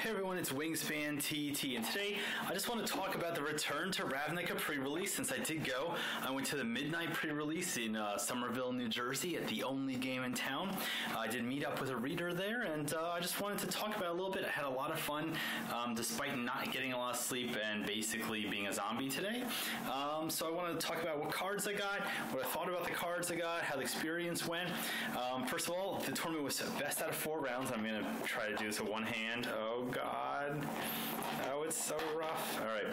Hey everyone, it's Wingspan TT, and today I just want to talk about the return to Ravnica Prerelease. Since I did go, I went to the midnight pre-release in Somerville, New Jersey at the only game in town. I did meet up with a reader there, and I just wanted to talk about it a little bit. I had a lot of fun, despite not getting a lot of sleep and basically being a zombie today. So I wanted to talk about what cards I got, what I thought about the cards I got, how the experience went. First of all, the tournament was best out of 4 rounds. I'm going to try to do this with one hand. Oh God. Oh, it's so rough. All right.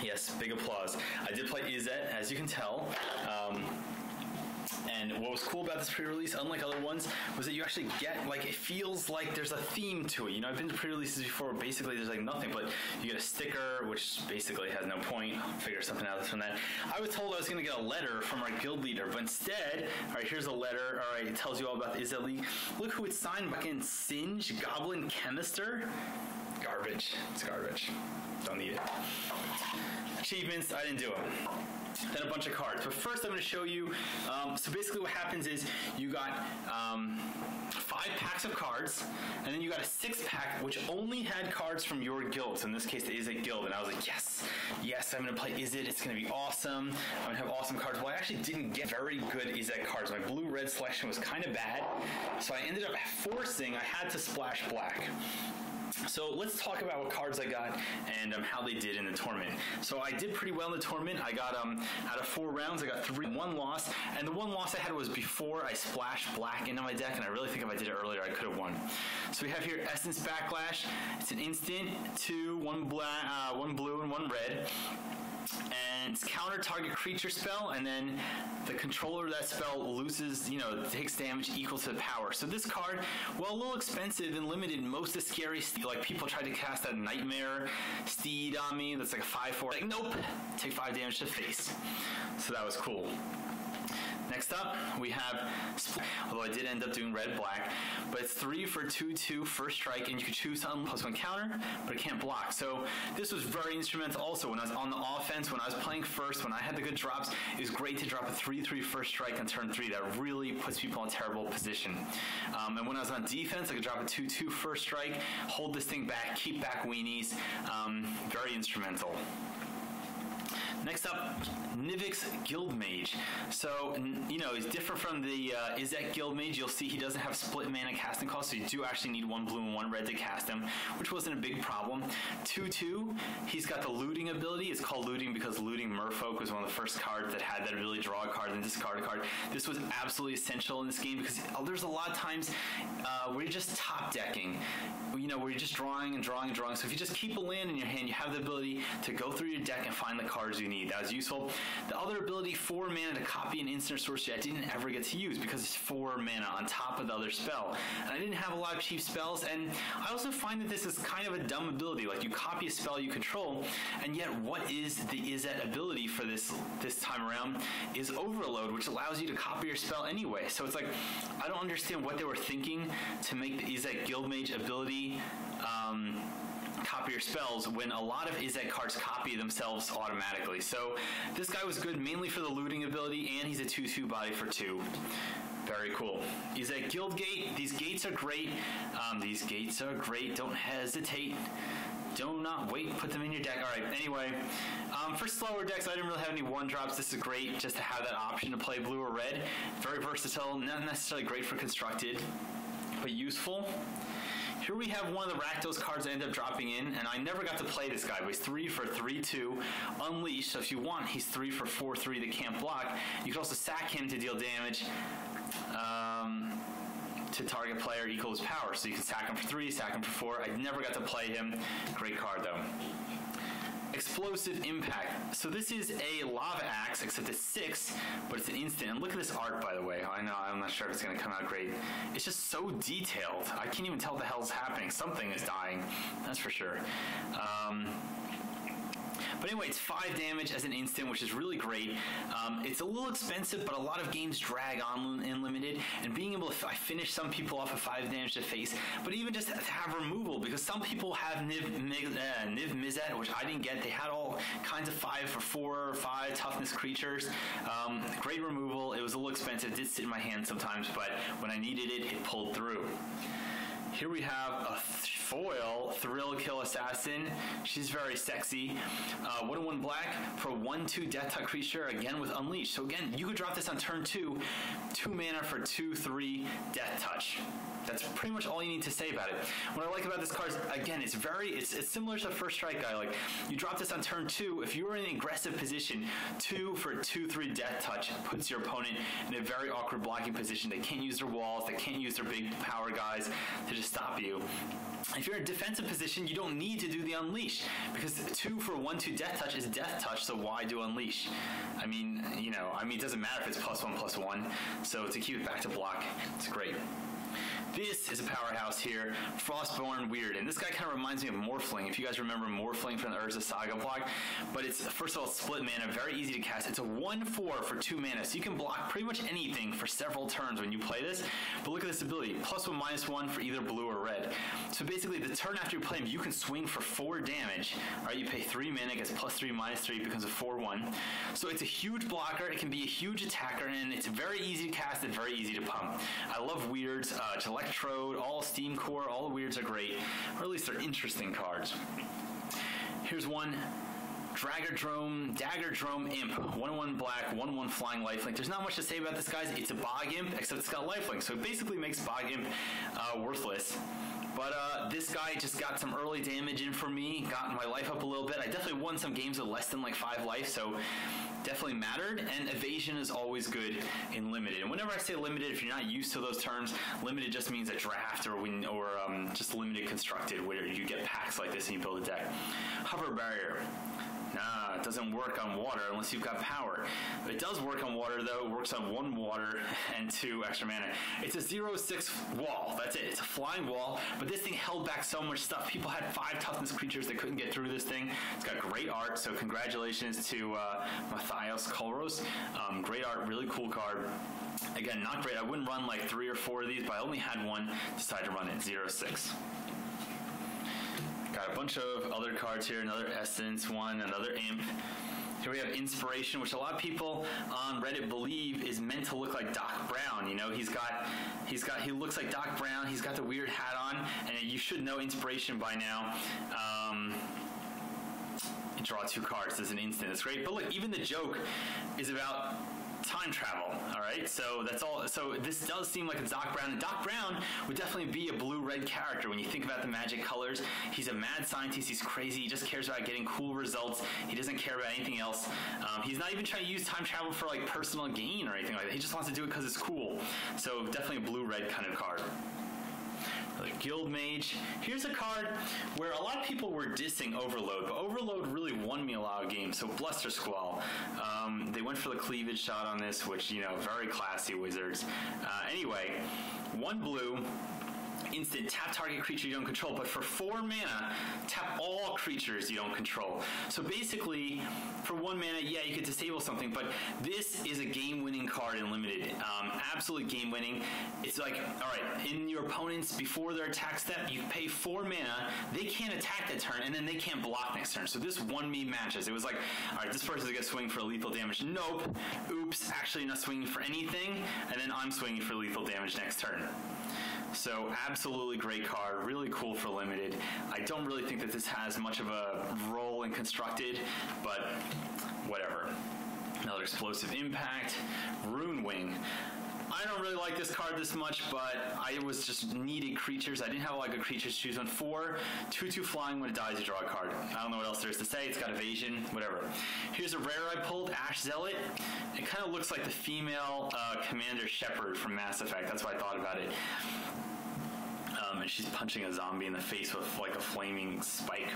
Yes, big applause. I did play Izzet, as you can tell. And what was cool about this pre-release, unlike other ones, was that you actually get, like, it feels like there's a theme to it. You know, I've been to pre-releases before, basically there's like nothing, but you get a sticker, which basically has no point. I'll figure something out from that. I was told I was going to get a letter from our guild leader, but instead, all right, here's a letter. All right, it tells you all about the Izzet League. Look who it's signed by. Singe, Goblin Chemister. Garbage. It's garbage. Don't need it. Achievements, I didn't do it. Then a bunch of cards. But first I'm going to show you, so basically what happens is you got 5 packs of cards, and then you got a 6th pack which only had cards from your guild. So in this case the Izzet guild, and I was like, yes, I'm going to play Izzet, it's going to be awesome, I'm going to have awesome cards. Well, I actually didn't get very good Izzet cards. My blue-red selection was kind of bad, so I ended up forcing, I had to splash black. So let's talk about what cards I got and how they did in the tournament. So I did pretty well in the tournament. I got, out of 4 rounds, I got 3, 1 loss. And the 1 loss I had was before I splashed black into my deck, and I really think if I did it earlier, I could have won. So we have here Essence Backlash. It's an instant, 2, 1 blue and 1 red. And it's counter target creature spell, and then the controller of that spell loses, takes damage equal to the power. So this card, well, a little expensive and limited. Most of the scary, like people tried to cast that Nightmare Steed on me. That's like a 5/4. Like, nope, take 5 damage to the face. So that was cool. Next up, we have, although I did end up doing red-black, but it's 3 for 2/2 first strike, and you can choose something +1 counter, but it can't block. So this was very instrumental also when I was on the offense, when I was playing first, when I had the good drops. It was great to drop a 3/3 first strike on turn 3. That really puts people in a terrible position. And when I was on defense, I could drop a 2/2 first strike, hold this thing back, keep back weenies. Very instrumental. Next up, Nivix Guildmage. So, he's different from the Izzet Guildmage. You'll see he doesn't have split mana casting cost, so you do actually need 1 blue and 1 red to cast him, which wasn't a big problem. 2/2, he's got the looting ability. It's called looting because looting Merfolk was one of the first cards that had that ability, draw a card and discard a card. This was absolutely essential in this game because there's a lot of times where you're just top decking. Where you're just drawing and drawing and drawing. So if you just keep a land in your hand, you have the ability to go through your deck and find the cards you need. That was useful. The other ability, 4 mana to copy an instant or sorcery, I didn't ever get to use because it's 4 mana on top of the other spell. And I didn't have a lot of cheap spells, and I also find that this is kind of a dumb ability. Like, you copy a spell you control, and yet what is the Izzet ability for this time around is Overload, which allows you to copy your spell anyway. So it's like, I don't understand what they were thinking to make the Izzet Guildmage ability copy your spells when a lot of Izzet cards copy themselves automatically. So this guy was good mainly for the looting ability, and he's a 2/2 body for 2. Very cool. Izzet Guild Gate. These gates are great. Don't hesitate. Do not wait. Put them in your deck. All right. Anyway, for slower decks, I didn't really have any 1-drops. This is great just to have that option to play blue or red. Very versatile. Not necessarily great for constructed, but useful. Here we have one of the Rakdos cards I ended up dropping in, and I never got to play this guy, but he's 3 for 3/2, Unleashed, so if you want, he's 3 for 4/3 that can't block. You can also sack him to deal damage to target player equals power, so you can sack him for 3, sack him for 4. I never got to play him. Great card, though. Explosive Impact. So this is a lava axe, except it's 6, but it's an instant. And look at this art, by the way. I know, I'm not sure if it's going to come out great. It's just so detailed. I can't even tell what the hell's happening. Something is dying, that's for sure. But anyway, it's 5 damage as an instant, which is really great. It's a little expensive, but a lot of games drag on in limited, and being able to finish some people off of 5 damage to face, but even just to have removal, because some people have Niv Mizzet, which I didn't get. They had all kinds of 5 for 4 or 5 toughness creatures. Great removal. It was a little expensive. It did sit in my hand sometimes, but when I needed it, it pulled through. Here we have a foil, Thrill Kill Assassin. She's very sexy. 1/1 black for 1/2 death touch creature, again with Unleash. So again, you could drop this on turn 2, 2 mana for 2/3 death touch. That's pretty much all you need to say about it. What I like about this card is, again, it's similar to the First Strike guy. Like, you drop this on turn 2, if you're in an aggressive position, 2 for 2/3 death touch puts your opponent in a very awkward blocking position. They can't use their walls, they can't use their big power guys to just stop you. If you're in a defensive position, you don't need to do the Unleash, because 2 for 1/2 death touch is death touch, so why do Unleash? I mean, it doesn't matter if it's +1/+1, so to keep it back to block, it's great. This is a powerhouse here, Frostborn Weird, and this guy kind of reminds me of Morphling, if you guys remember Morphling from the Urza Saga block, but it's, first of all, split mana, very easy to cast. It's a 1/4 for 2 mana, so you can block pretty much anything for several turns when you play this, but look at this ability, +1/-1 for either blue or red. So basically, the turn after you play him, you can swing for 4 damage, alright, you pay 3 mana, gets +3/-3, it becomes a 4/1. So it's a huge blocker, it can be a huge attacker, and it's very easy to cast and very easy to pump. I love weirds, Electrode, all Steam Core, all the weirds are great, or at least they're interesting cards. Here's one, Daggerdrome Imp, 1/1 black, 1/1 flying lifelink. There's not much to say about this, guys. It's a Bog Imp, except it's got lifelink, so it basically makes Bog Imp worthless. But this guy just got some early damage in for me, got my life up a little bit. I definitely won some games with less than like 5 life, so definitely mattered, and evasion is always good in limited. And whenever I say limited, if you're not used to those terms, limited just means a draft or just limited constructed, where you get packs like this and you build a deck. Hover Barrier. Nah, it doesn't work on water unless you've got power. It does work on water, though. It works on 1 water and 2 extra mana. It's a 0/6 wall. That's it. It's a flying wall, but this thing held back so much stuff. People had 5 toughness creatures that couldn't get through this thing. It's got great art, so congratulations to Matthias Kolros. Great art, really cool card. Again, not great. I wouldn't run like 3 or 4 of these, but I only had one. Decided to run it 0/6. Got a bunch of other cards here, another Essence one, another Imp. Here we have Inspiration, which a lot of people on Reddit believe is meant to look like Doc Brown. You know, he looks like Doc Brown, he's got the weird hat on, and you should know Inspiration by now. You draw 2 cards, this is an instant, it's great. But look, even the joke is about time travel, all right? So that's all. So this does seem like it's Doc Brown, and Doc Brown would definitely be a blue-red character when you think about the Magic colors. He's a mad scientist, he's crazy, he just cares about getting cool results, he doesn't care about anything else. He's not even trying to use time travel for like personal gain or anything like that, he just wants to do it because it's cool. So definitely a blue-red kind of card. Guild Mage. Here's a card where a lot of people were dissing Overload, but Overload really won me a lot of games. So Bluster Squall. They went for the cleavage shot on this, which, you know, very classy Wizards. Anyway, 1 blue. Instant, tap target creature you don't control, but for 4 mana, tap all creatures you don't control. So basically, for 1 mana, yeah, you could disable something, but this is a game-winning card in Limited. Absolute game-winning. It's like, alright, in your opponent's, before their attack step, you pay 4 mana, they can't attack that turn, and then they can't block next turn. So this won me matches. It was like, alright, this person's gonna swing for lethal damage. Nope. Oops, actually not swinging for anything, and then I'm swinging for lethal damage next turn. So absolutely great card, really cool for Limited. I don't really think that this has much of a role in Constructed, but whatever. Another Explosive Impact, Rune Wing. I don't really like this card this much, but I was just needed creatures. I didn't have a lot of good creatures to choose on. 4, 2/2 flying. When it dies, you draw a card. I don't know what else there is to say. It's got evasion, whatever. Here's a rare I pulled, Ash Zealot. It kind of looks like the female Commander Shepard from Mass Effect. That's why I thought about it. And she's punching a zombie in the face with like a flaming spike.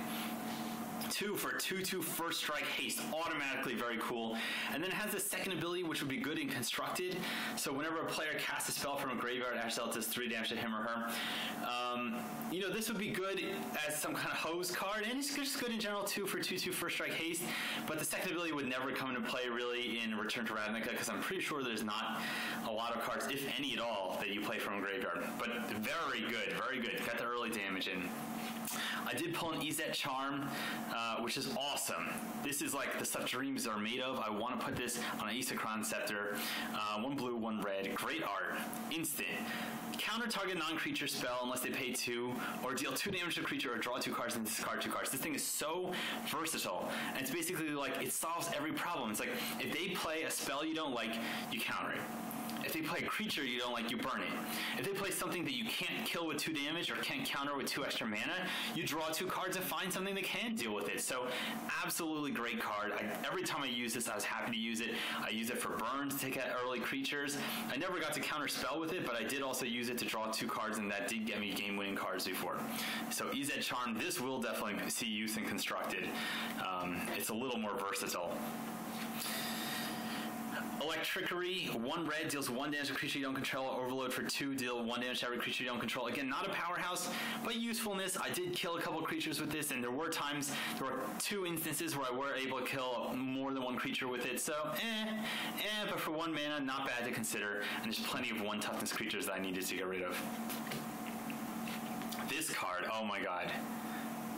2 for 2/2 first strike haste, automatically very cool. And then it has the second ability, which would be good in Constructed. So whenever a player casts a spell from a graveyard, Ash Zealot does 3 damage to him or her. You know, this would be good as some kind of hose card, and it's just good in general too for 2/2 first strike haste. But the second ability would never come into play really in Return to Ravnica, because I'm pretty sure there's not a lot of cards, if any at all, that you play from a graveyard. But very good, very good. Got the early damage in. I did pull an Izzet Charm, which is awesome. This is like the stuff dreams are made of. I want to put this on an Isekron Scepter. 1 blue, 1 red. Great art. Instant. Counter target non-creature spell unless they pay 2, or deal 2 damage to a creature, or draw 2 cards and discard 2 cards. This thing is so versatile, and it's basically like it solves every problem. It's like if they play a spell you don't like, you counter it. If they play a creature you don't like, you burn it. If they play something that you can't kill with 2 damage or can't counter with 2 extra mana, you draw 2 cards and find something that can deal with it. So absolutely great card. Every time I use this, I was happy to use it. I use it for burn to take out early creatures. I never got to counter spell with it, but I did also use it to draw 2 cards, and that did get me game-winning cards before. So Izzet Charm, this will definitely see use in Constructed. It's a little more versatile. Electrickery, 1 red, deals 1 damage to a creature you don't control. Overload for 2, deal 1 damage to every creature you don't control. Again, not a powerhouse, but usefulness. I did kill a couple of creatures with this, and there were 2 instances where I were able to kill more than 1 creature with it. So, but for 1 mana, not bad to consider. And there's plenty of 1 toughness creatures that I needed to get rid of. This card, oh my god.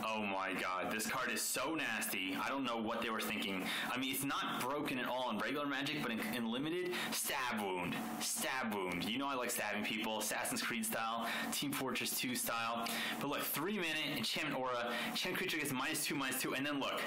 Oh my god, this card is so nasty. I don't know what they were thinking. I mean, it's not broken at all in regular Magic, but in limited, Stab Wound. Stab Wound. You know I like stabbing people, Assassin's Creed style, Team Fortress 2 style. But look, 3 mana, Enchantment Aura, enchant creature gets -2/-2, and then look,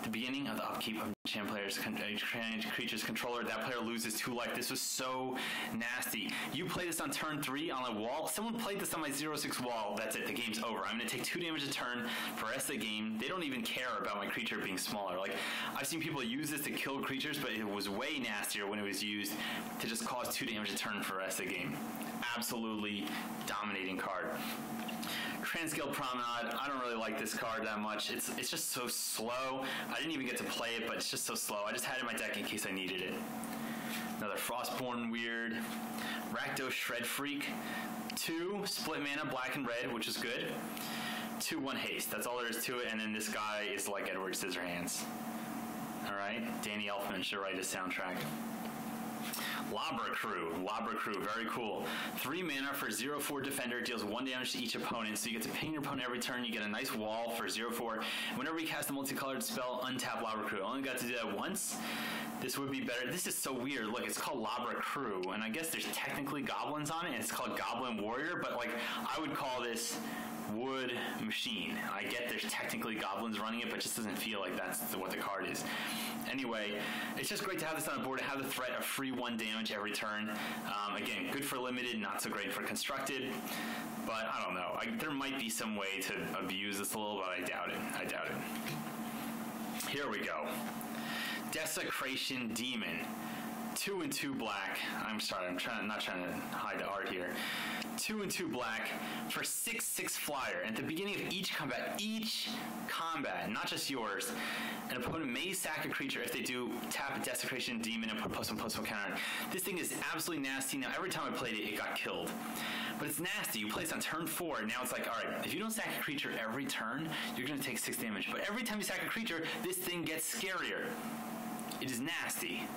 the beginning of the upkeep of enchant player's creature's controller, that player loses 2 life. This was so nasty. You play this on turn 3 on a wall. Someone played this on my 0/6 wall. That's it. The game's over. I'm going to take 2 damage a turn for the rest of the game. They don't even care about my creature being smaller. Like, I've seen people use this to kill creatures, but it was way nastier when it was used to just cause 2 damage a turn for the rest of the game. Absolutely dominating card. Transguild Promenade, I don't really like this card that much. It's just so slow. I didn't even get to play it, but it's just so slow. I just had it in my deck in case I needed it. Another Frostborn weird. Rakdos Shred Freak. 2 split mana, black and red, which is good. 2/1 haste. That's all there is to it, and then this guy is like Edward Scissorhands. Alright, Danny Elfman should write his soundtrack. Labra Crew, very cool. 3 mana for 0/4 defender, deals 1 damage to each opponent, so you get to ping your opponent every turn. You get a nice wall for 0/4. Whenever you cast a multicolored spell, untap Labra Crew. I only got to do that once. This would be better. This is so weird. Look, it's called Labra Crew, and I guess there's technically goblins on it, and it's called Goblin Warrior, but like, I would call this Wood Machine. I get there's technically goblins running it, but it just doesn't feel like that's what the card is. Anyway, it's just great to have this on the board, to have the threat of free 1 damage every turn. Again, good for limited, not so great for constructed, but I don't know. There might be some way to abuse this a little, but I doubt it. Here we go. Desecration Demon. 2 and 2 black. I'm sorry, I'm not trying to hide the art here. 2 and 2 black for 6/6 flyer. At the beginning of each combat, not just yours, an opponent may sack a creature. If they do, tap a Desecration Demon and put +1/+1 counter on it. This thing is absolutely nasty. Now, every time I played it, it got killed. But it's nasty. You play this on turn 4, and now it's like, alright, if you don't sack a creature every turn, you're going to take 6 damage. But every time you sack a creature, this thing gets scarier. It is nasty.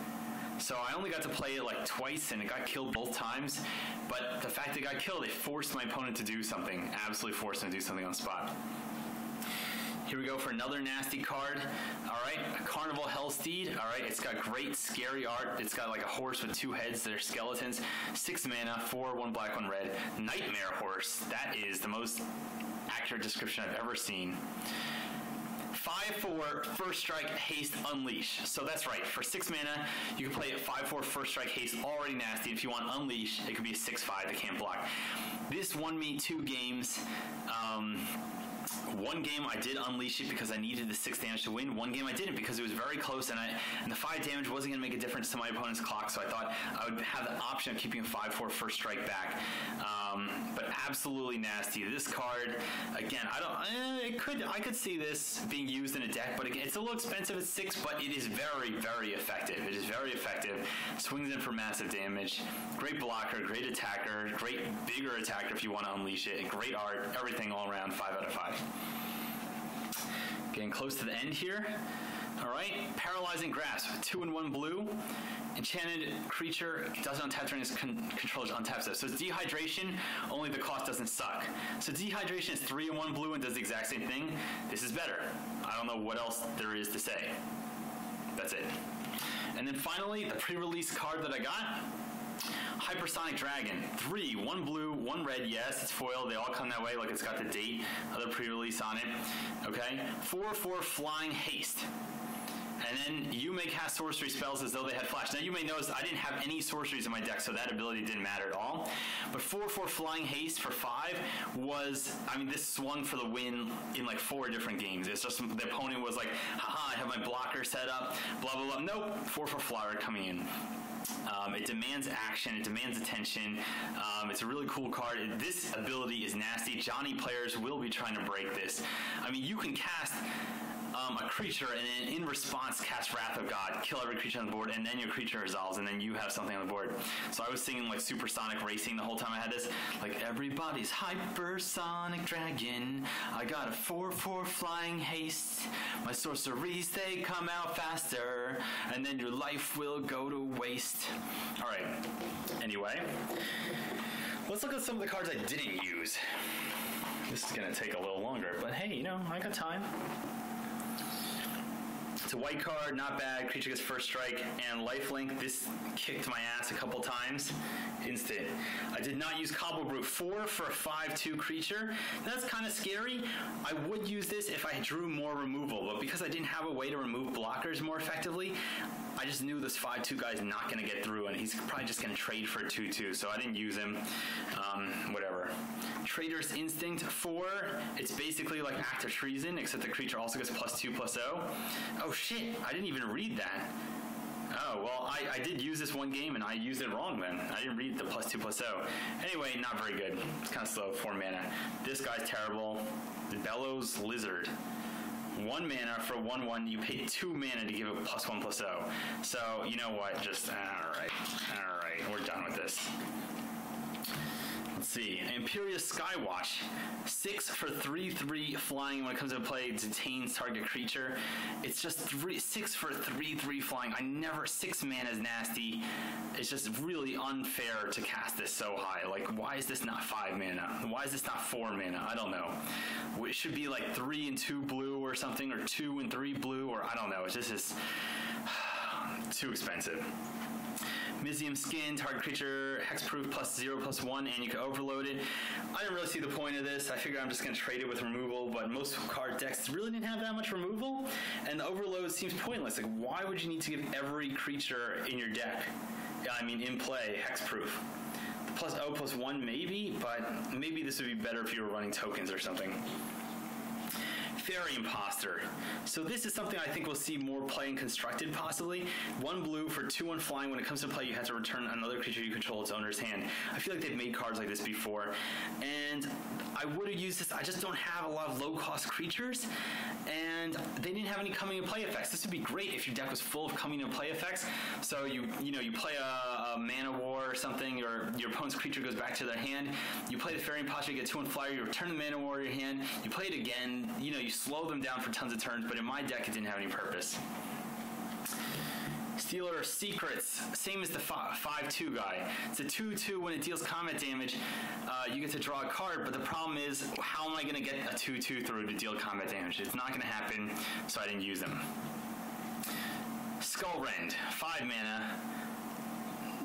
So I only got to play it like twice, and it got killed both times. But the fact that it got killed, it forced my opponent to do something. Absolutely forced him to do something on the spot. Here we go for another nasty card. Alright, a Carnival Hellsteed. Alright, it's got great scary art. It's got like a horse with 2 heads that are skeletons. 6 mana, 4, 1 black, 1 red. Nightmare Horse. That is the most accurate description I've ever seen. 5/4 First Strike Haste Unleash. So that's right, for 6 mana, you can play it 5/4 First Strike Haste, already nasty. If you want Unleash, it could be a 6/5 that can't block. This won me 2 games. One game I did unleash it because I needed the 6 damage to win. One game I didn't because it was very close, and the 5 damage wasn't going to make a difference to my opponent's clock, so I thought I would have the option of keeping a 5/4 First Strike back. But absolutely nasty. This card, again, I could see this being used in a deck, but again, it's a little expensive at 6, but it is very, very effective. It is very effective. Swings in for massive damage. Great blocker, great attacker, great bigger attacker if you want to unleash it. Great art, everything all around, 5 out of 5. Getting close to the end here. All right, Paralyzing Grasp, 2 and 1 blue. Enchanted creature doesn't untap during its controller's untap step. So it's Dehydration, only the cost doesn't suck. So Dehydration is 3 and 1 blue and does the exact same thing. This is better. I don't know what else there is to say. That's it. And then finally, the pre-release card that I got, Hypersonic Dragon, 3, 1 blue, 1 red, yes, it's foil, they all come that way, like it's got the date of the pre-release on it, okay? 4/4 Flying Haste. And then you may cast sorcery spells as though they had flash. Now you may notice I didn't have any sorceries in my deck, so that ability didn't matter at all. But 4/4 Flying Haste for 5 was, I mean, this swung for the win in like 4 different games. It's just the opponent was like, haha, I have my blocker set up, blah, blah, blah. Nope, 4/4 Flyer coming in. It demands action, it demands attention. It's a really cool card. This ability is nasty. Johnny players will be trying to break this. I mean, you can cast a creature and then in response cast Wrath of God, kill every creature on the board, and then your creature resolves, and then you have something on the board. So I was singing like Supersonic Racing the whole time I had this. Like, everybody's Hypersonic Dragon. I got a 4/4 Flying Haste. My sorceries, they come out faster, and then your life will go to waste. All right. Anyway, let's look at some of the cards I didn't use. This is going to take a little longer, but hey, you know, I got time. It's a white card, not bad. Creature gets first strike and lifelink. This kicked my ass a couple times. Instant. I did not use Cobble Brute 4 for a 5/2 creature. That's kind of scary. I would use this if I drew more removal, but because I didn't have a way to remove blockers more effectively, I just knew this 5/2 guy's not going to get through, and he's probably just going to trade for a 2/2, so I didn't use him. Whatever. Trader's Instinct 4. It's basically like Act of Treason, except the creature also gets +2/+0. Oh shit, I didn't even read that. Oh, well, I did use this one game, and I used it wrong then. I didn't read the +2/+0. Anyway, not very good. It's kind of slow, 4 mana. This guy's terrible. The Bellows Lizard. 1 mana for 1/1. You pay 2 mana to give it +1/+0. So, you know what? Just, alright, we're done with this. Let's see. Imperious Skywatch. 6 for 3/3 flying. When it comes to play, it detains target creature. It's just 6 for 3/3 flying. 6 mana is nasty. It's just really unfair to cast this so high. Like, why is this not 5 mana? Why is this not 4 mana? I don't know. It should be like 3 and 2 blue or something, or 2 and 3 blue, or I don't know. It's just too expensive. Mysium Skin, target creature, hexproof +0/+1, and you can overload it. I didn't really see the point of this. I figured I'm just going to trade it with removal, but most card decks really didn't have that much removal, and the overload seems pointless. Like, why would you need to give every creature in your deck, in play, hexproof? +0/+1 maybe, but maybe this would be better if you were running tokens or something. Fairy Imposter. So this is something I think we'll see more play in Constructed, possibly. 1 blue for 2/1 flying. When it comes to play, you have to return another creature you control its owner's hand. I feel like they've made cards like this before, and I would have used this. I just don't have a lot of low-cost creatures, and they didn't have any coming and play effects. This would be great if your deck was full of coming and play effects. So you play a Mana War or something, or your opponent's creature goes back to their hand. You play the Fairy Imposter, you get 2/1 flyer, you return the Mana War to your hand, you play it again, you slow them down for tons of turns, but in my deck it didn't have any purpose. Stealer of Secrets, same as the 5/2 guy. It's a 2/2. When it deals combat damage, you get to draw a card, but the problem is, how am I going to get a 2/2 through to deal combat damage? It's not going to happen, so I didn't use them. Skullrend, 5 mana.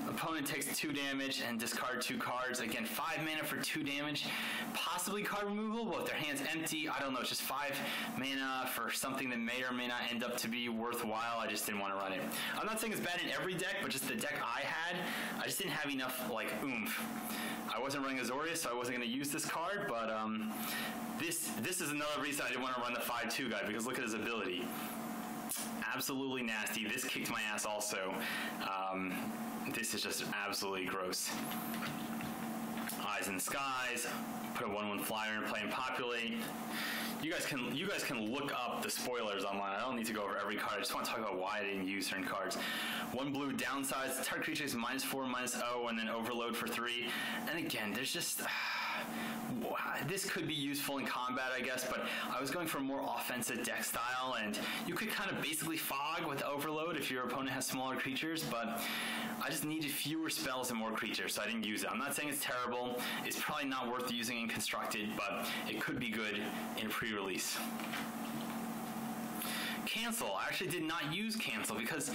Opponent takes 2 damage and discard 2 cards. Again, 5 mana for 2 damage. Possibly card removal, but if their hand's empty, I don't know. It's just 5 mana for something that may or may not end up to be worthwhile. I just didn't want to run it. I'm not saying it's bad in every deck, but just the deck I had, I just didn't have enough, oomph. I wasn't running Azorius, so I wasn't going to use this card, but this is another reason I didn't want to run the 5/2 guy, because look at his ability. Absolutely nasty. This kicked my ass also. This is just absolutely gross. Eyes in the Skies. Put a 1/1 flyer in play and populate. You guys can look up the spoilers online. I don't need to go over every card. I just want to talk about why I didn't use certain cards. 1 blue downsides. Target creature is -4/-0, and then overload for 3. And again, there's just this could be useful in combat, I guess, but I was going for a more offensive deck style, and you could kind of basically fog with overload if your opponent has smaller creatures, but I just needed fewer spells and more creatures, so I didn't use it. I'm not saying it's terrible. It's probably not worth using in Constructed, but it could be good in pre-release. Cancel. I actually did not use cancel because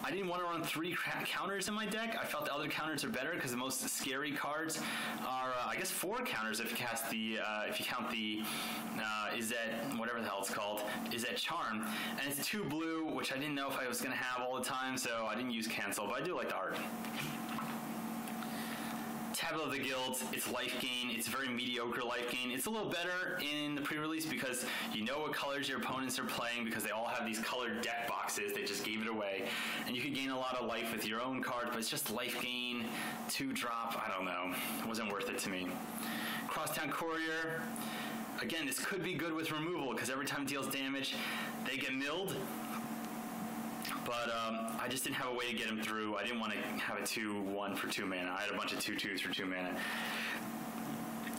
I didn't want to run 3 counters in my deck. I felt the other counters are better because the most scary cards are, I guess, 4 counters if you cast the, if you count the Izzet, whatever the hell it's called, Izzet Charm, and it's 2 blue, which I didn't know if I was going to have all the time, so I didn't use cancel, but I do like the art. Tableau of the Guilds, it's life gain. It's very mediocre life gain. It's a little better in the pre-release because you know what colors your opponents are playing because they all have these colored deck boxes. They just gave it away. And you can gain a lot of life with your own cards, but it's just life gain, 2-drop, I don't know. It wasn't worth it to me. Crosstown Courier, again, this could be good with removal because every time it deals damage, they get milled. But I just didn't have a way to get him through. I didn't want to have a 2/1 for 2 mana. I had a bunch of 2/2s for 2 mana.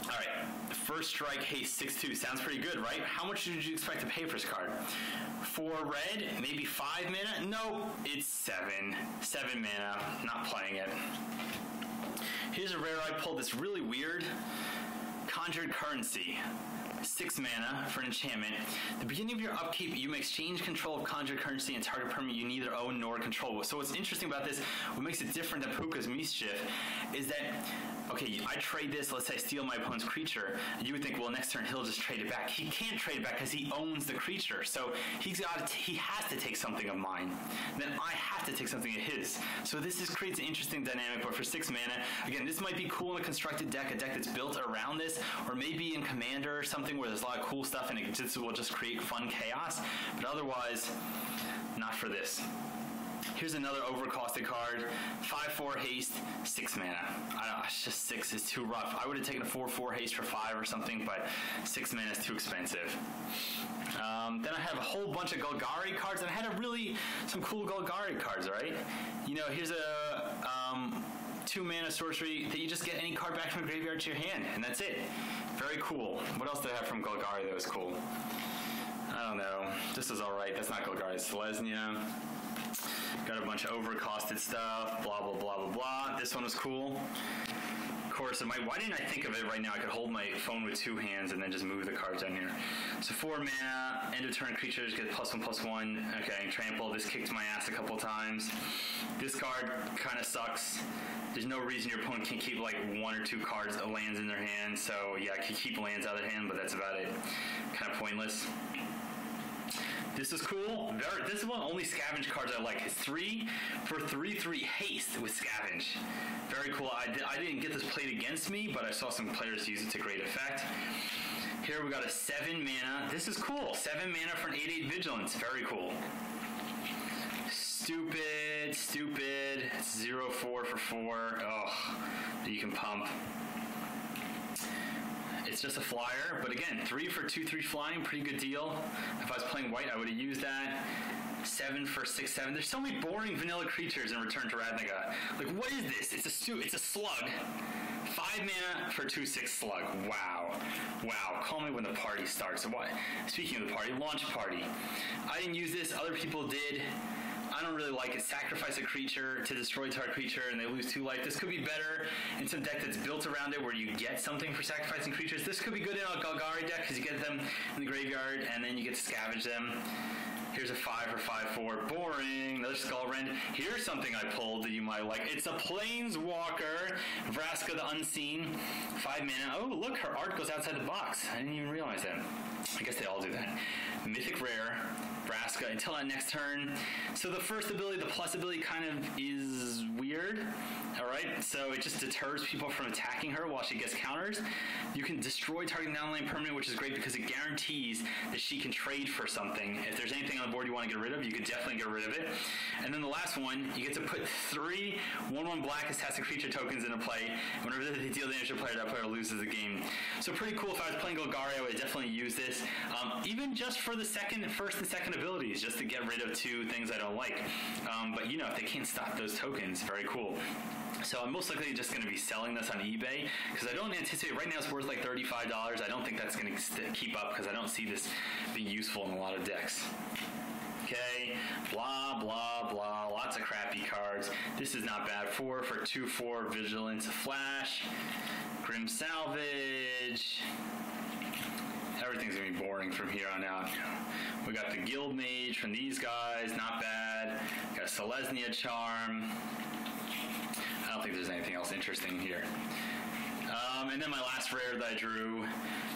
All right, First Strike Haste 6/2 sounds pretty good, right? How much did you expect to pay for this card? 4 red, maybe 5 mana? No, it's 7. 7 mana. Not playing it. Here's a rare I pulled that's really weird. Conjured Currency. 6 mana for an enchantment. At the beginning of your upkeep, you may exchange control of Conjured Currency and target permanent you neither own nor control. So what's interesting about this, what makes it different than Puka's Mischief, is that, okay, I trade this, let's say I steal my opponent's creature, and you would think, well, next turn he'll just trade it back. He can't trade it back because he owns the creature. So he has to take something of mine. Then I have to take something of his. So this creates an interesting dynamic, but for 6 mana, again, this might be cool in a constructed deck, a deck that's built around this, or maybe in Commander or something where there's a lot of cool stuff and it will just create fun chaos, but otherwise, not for this. Here's another overcosted card, 5/4 haste, 6 mana. I don't know, it's just 6 is too rough. I would have taken a 4/4 haste for 5 or something, but 6 mana is too expensive. Then I have a whole bunch of Golgari cards, and I had some cool Golgari cards, right? You know, here's a 2 mana sorcery that you just get any card back from the graveyard to your hand, and that's it. Very cool. What else did I have from Golgari that was cool? I don't know. This is alright. That's not Golgari, it's Selesnya. Got a bunch of overcosted stuff, blah, blah, blah, blah, blah. This one was cool. Of course, why didn't I think of it right now? I could hold my phone with 2 hands and then just move the cards down here. So 4 mana, end of turn creatures get +1/+1. Okay, trample. This kicked my ass a couple times. This card kind of sucks. There's no reason your opponent can keep like 1 or 2 cards of lands in their hand. So yeah, I can keep lands out of their hand, but that's about it. Kind of pointless. This is cool. This is one of the only scavenge cards I like. It's 3 for 3/3 haste with scavenge. Very cool. I didn't get this played against me, but I saw some players use it to great effect. Here we got a 7 mana. This is cool. 7 mana for an 8/8 vigilance. Very cool. Stupid. It's 0/4 for 4. Oh, that you can pump. It's just a flyer, but again, 3 for 2/3 flying, pretty good deal. If I was playing white, I would have used that. 7 for 6/7. There's so many boring vanilla creatures in Return to Ravnica. Like, what is this? It's a slug. 5 mana for 2/6 slug. Wow. Call me when the party starts. Speaking of the party, launch party. I didn't use this. Other people did. I don't really like it. Sacrifice a creature to destroy target creature and they lose 2 life. This could be better in some deck that's built around it where you get something for sacrificing creatures. This could be good in a Golgari deck because you get them in the graveyard and then you get to scavenge them. Here's a 5 for 5/4. Boring. Another Skullrend. Here's something I pulled that you might like. It's a Planeswalker. Vraska the Unseen. 5 mana. Oh, look, her art goes outside the box. I didn't even realize that. I guess they all do that. Mythic Rare. Vraska until that next turn. So the first ability, the plus ability, kind of is weird. Alright, so it just deters people from attacking her while she gets counters. You can destroy target downline permanent, which is great because it guarantees that she can trade for something. If there's anything on the board you want to get rid of, you can definitely get rid of it. And then the last one, you get to put 3 1/1 black assassin creature tokens into play. Whenever they deal damage to a player, that player loses the game. So pretty cool. If I was playing Golgari, I would definitely use this. Even just for the first and second abilities just to get rid of 2 things I don't like. But you know, if they can't stop those tokens, very cool. So I'm most likely just going to be selling this on eBay because I don't anticipate, right now it's worth like $35. I don't think that's going to keep up because I don't see this being useful in a lot of decks. Okay, blah, blah, blah, lots of crappy cards. This is not bad. 4 for 2/4, Vigilance, Flash, Grim Salvage. Everything's going to be boring from here on out. We got the Guild Mage from these guys, not bad. Got a Selesnya Charm. I don't think there's anything else interesting here. And then my last rare that I drew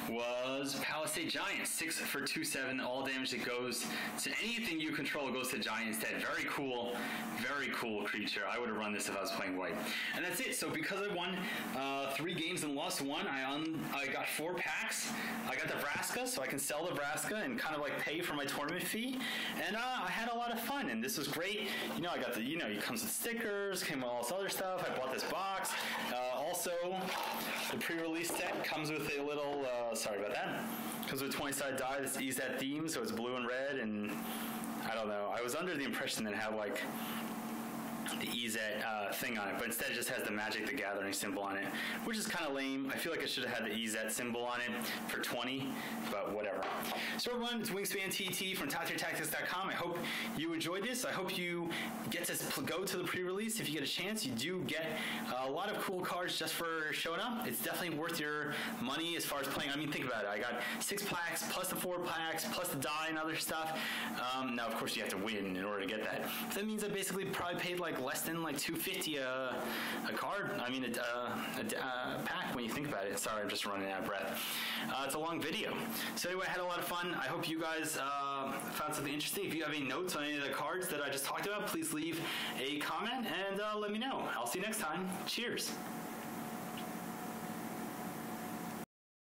was Palisade Giant, 6 for 2/7. All damage that goes to anything you control goes to Giant instead. Very cool creature. I would have run this if I was playing white. And that's it. So because I won 3 games and lost 1, I got 4 packs. I got the Vraska, so I can sell the Vraska and kind of like pay for my tournament fee. And I had a lot of fun, and this was great. You know, I got the, you know, it comes with stickers, came with all this other stuff. I bought this box. Also, the pre-release set comes with a little, sorry about that, comes with a 20-sided die that's Izzet theme, so it's blue and red, and I don't know. I was under the impression that it had like the Izzet thing on it, but instead it just has the Magic the Gathering symbol on it, which is kind of lame. I feel like it should have had the Izzet symbol on it for 20, but whatever. So everyone, it's Wingspan TT from TopTierTactics.com. I hope you enjoyed this. I hope you get to go to the pre-release. If you get a chance, you do get a lot of cool cards just for showing up. It's definitely worth your money as far as playing. I mean, think about it. I got 6 packs, plus the 4 packs, plus the die and other stuff. Now, of course, you have to win in order to get that. So that means I basically probably paid like less than like $250 a card. I mean, a pack when you think about it. Sorry, I'm just running out of breath. It's a long video. So anyway, I had a lot of fun. I hope you guys found something interesting. If you have any notes on any of the cards that I just talked about, please leave a comment and let me know. I'll see you next time. Cheers.